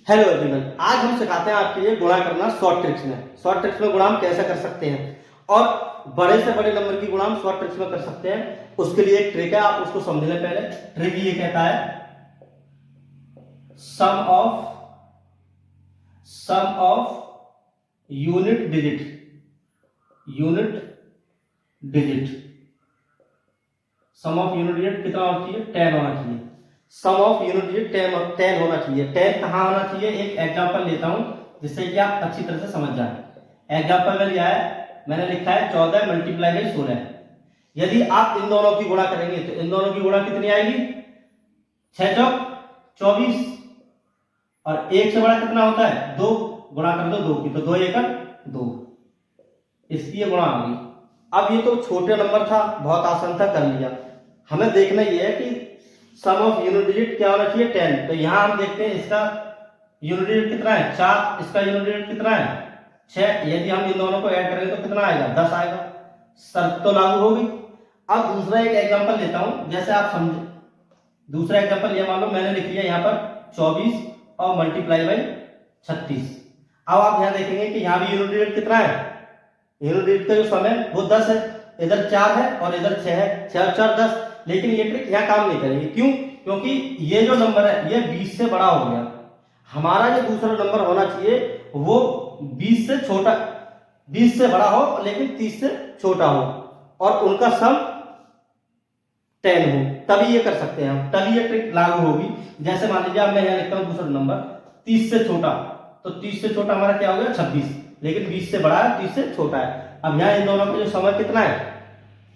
Hello everyone, आज हम सिखाते हैं आपके लिए गुणा करना शॉर्ट ट्रिक्स में। शॉर्ट ट्रिक्स में गुणा हम कैसे कर सकते हैं और बड़े से बड़े नंबर की गुणा हम शॉर्ट ट्रिक्स में कर सकते हैं। उसके लिए एक ट्रिक है, आप उसको समझ लें। पहले ट्रिक ये कहता है sum of unit digit sum of unit digit कितना होना चाहिए? 10 होना चाहिए। सम ऑफ यूनिट डिजिट 10 होना चाहिए। 10 कहाँ होना चाहिए? एक एग्जांपल लेता हूं जिससे कि आप अच्छी तरह से समझ जाए। एग्जांपल में लिया है, मैंने लिखा है 14 मल्टीप्लाई बाई 16। यदि आप इन दोनों की गुणा करेंगे तो इन दोनों की गुणा कितनी आएगी? 6 चौक 24 और 1 से बड़ा कितना होता है? 2। गुणा कर दो 2 की, तो 2 एकड़ 2, इसकी ये गुणा आ गई। अब ये तो छोटे नंबर था, बहुत आसान था, कर लिया। हमें देखना ये है कि सम ऑफ यूनिट डिजिट क्या होना चाहिए? 10। तो यहां हम देखते हैं इसका यूनिट डिजिट कितना है? 4। इसका यूनिट डिजिट कितना है? 6। यदि हम इन दोनों को ऐड करेंगे तो कितना आएगा? 10 आएगा। शर्त तो लागू होगी। अब दूसरा एक एग्जांपल लेता हूं, जैसे आप समझे। दूसरा एग्जांपल ये मान लो मैंने लिख लिया यहां पर 24 और मल्टीप्लाई बाई 36। अब आप यहां देखेंगे कि यहां भी यूनिट डिजिट कितना है? यूनिट डिजिट का जो सम है वो 10 है। इधर 4 है और इधर 6 है। 6 और 4 10। लेकिन ये ट्रिक यहाँ काम नहीं करेगी। क्यों? क्योंकि ये जो नंबर है ये 20 से बड़ा हो गया। हमारा जो दूसरा नंबर होना चाहिए वो 20 से छोटा, 20 से बड़ा हो लेकिन 30 से छोटा हो और उनका सम 10 हो, तभी ये कर सकते हैं हम, तभी ये ट्रिक लागू होगी। जैसे मान लीजिए मैं यहाँ लिखता हूँ दूसरा नंबर 30 से छोटा, तो 30 से छोटा हमारा क्या हो गया? 26। लेकिन 20 से बड़ा है, 30 से छोटा है। अब यहाँ इन दोनों का जो समय कितना है?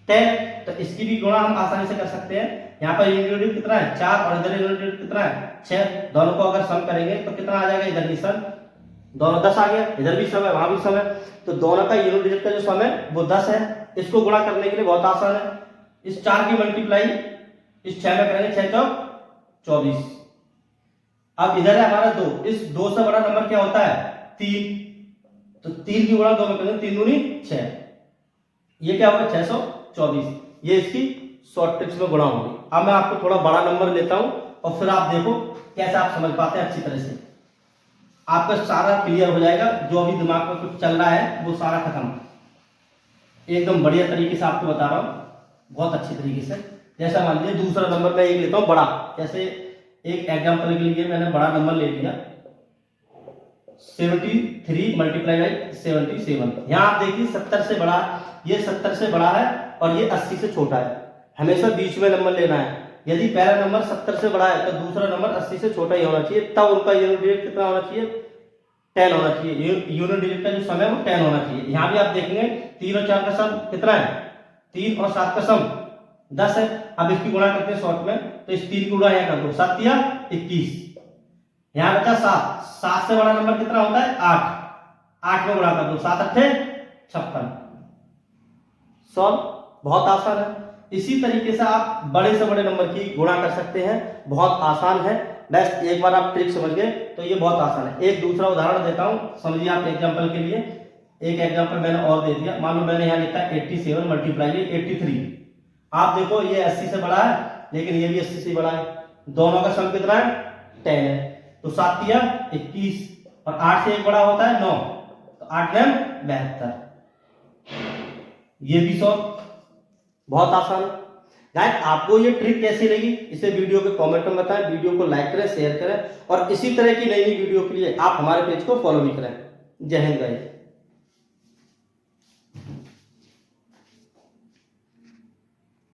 10। तो इसकी भी गुणा हम आसानी से कर सकते हैं। यहाँ पर यूनिट डिजिट कितना है? 4 और इधर यूनिट डिजिट कितना है? 6। दोनों को अगर सम करेंगे तो कितना आ जाएगा? इधर भी सम, दोनों 10 आ गया। इधर भी सम है, वहां भी सम है। तो दोनों का यूनिट डिजिट का जो सम है वो 10 है। इसको गुणा करने के लिए बहुत आसान है। इस 4 की मल्टीप्लाई इस 6 में करेंगे, 6 चौक 24। अब इधर है हमारा 2। इस 2 से बड़ा नंबर क्या होता है? 3। तो 3 की गुणा 2 में करेंगे, 3 दूनी 6। ये क्या होगा? 624। ये इसकी शॉर्ट ट्रिक्स में गुणा होगी। अब मैं आपको थोड़ा बड़ा नंबर लेता हूं और फिर आप देखो कैसे आप समझ पाते हैं अच्छी तरह से। आपका सारा क्लियर हो जाएगा, जो अभी दिमाग में कुछ चल रहा है वो सारा खत्म। एकदम बढ़िया तरीके से आपको बता रहा हूं, बहुत अच्छी तरीके से। जैसा मान लीजिए दूसरा नंबर मैं एक लेता हूं बड़ा। जैसे एक एग्जाम्पल के लिए मैंने बड़ा नंबर ले लिया 73 मल्टीप्लाई बाई 77। यहाँ आप देखिए 70 से बड़ा, ये 70 से बड़ा है और ये 80 से छोटा है। हमेशा बीच में नंबर लेना है। यदि पहला नंबर 70 से बड़ा है तो दूसरा नंबर 80 से छोटा ही होना चाहिए। तब उनका यूनिट डिजिट कितना होना चाहिए? 10 होना चाहिए। यूनिट डिजिट का जो सम है वो 10 होना चाहिए। यहाँ भी आप देखेंगे 3 और 4 का सम कितना है? 3 और 7 का सम 10 है। अब इसकी गुणा करते हैं शॉर्ट में, तो इस 3 की गुणा यहाँ कर दो, 7 या 21। यहाँ बचा 7। 7 से बड़ा नंबर कितना होता है? 8। 8 में गुणा कर दो, 7 अट्ठे 56। सॉल्व बहुत आसान है। इसी तरीके से आप बड़े से बड़े नंबर की गुणा कर सकते हैं, बहुत आसान है। बस एक बार आप ट्रिक समझ गए तो ये बहुत आसान है। एक दूसरा उदाहरण देता हूं, समझिए आप एग्जांपल के लिए। एक एग्जांपल मैंने और दे दिया। मान लो मैंने यहाँ लिखा 87 मल्टीप्लाई बाई 83। आप देखो ये 80 से बड़ा है लेकिन ये भी 80 से बड़ा है। दोनों का सम कितना है? 10 है। तो 7 या 21 और 8 से एक बड़ा होता है 9, तो 8 में 72। ये भी सॉल्व बहुत आसान है। गाइस आपको ये ट्रिक कैसी लगी इसे वीडियो के कमेंट में बताएं। वीडियो को लाइक करें, शेयर करें और इसी तरह की नई नई वीडियो के लिए आप हमारे पेज को फॉलो भी करें। जय हिंद गाइस।